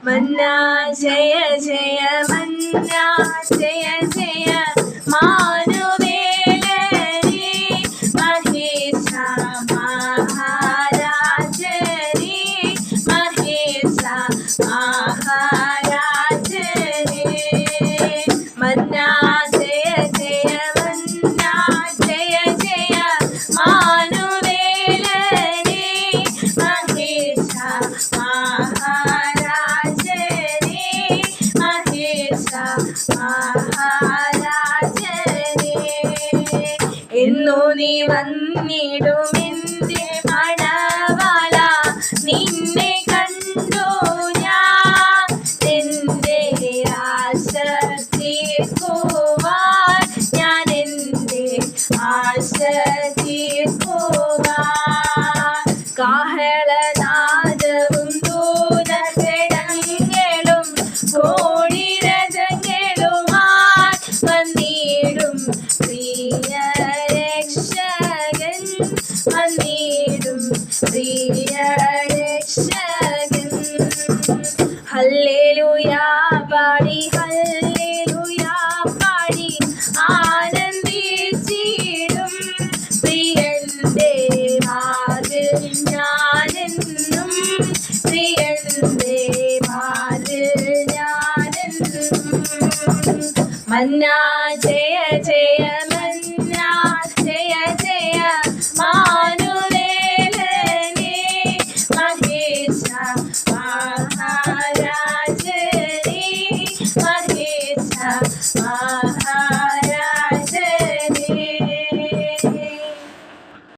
मन्ना जय जय मन्ना जय जय मानुवेलरे महेश महाराज रे महेश महाराज रे मन्ना जय जय मन्ना जय जय मानुवेलरे महेश महाराज रे महेश महाराज रे എന്നു നീ വന്നിടുമെന്റെ മണവാള നിന്നെ കണ്ടു ഞാൻ എൻ്റെ ആശ തീർക്കുവാൻ ഞാൻ എൻ്റെ ആശ തീർക്കുവാൻ കാഹളനാദവും ദൂതഗണങ്ങളും കോടിരഥങ്ങളുമായി വന്നിടും പ്രിയ രക്ഷകൻ വന്നിടും പ്രിയ രക്ഷകൻ ഹല്ലേലൂയാ പാടി ഹല്ലേലൂയാ പാടി ആനന്ദിച്ചിടും പ്രിയന്റെ മാറിൽ ഞാനെന്നും പ്രിയന്റെ മാറിൽ ഞാനെന്നും മന്നാ ജയ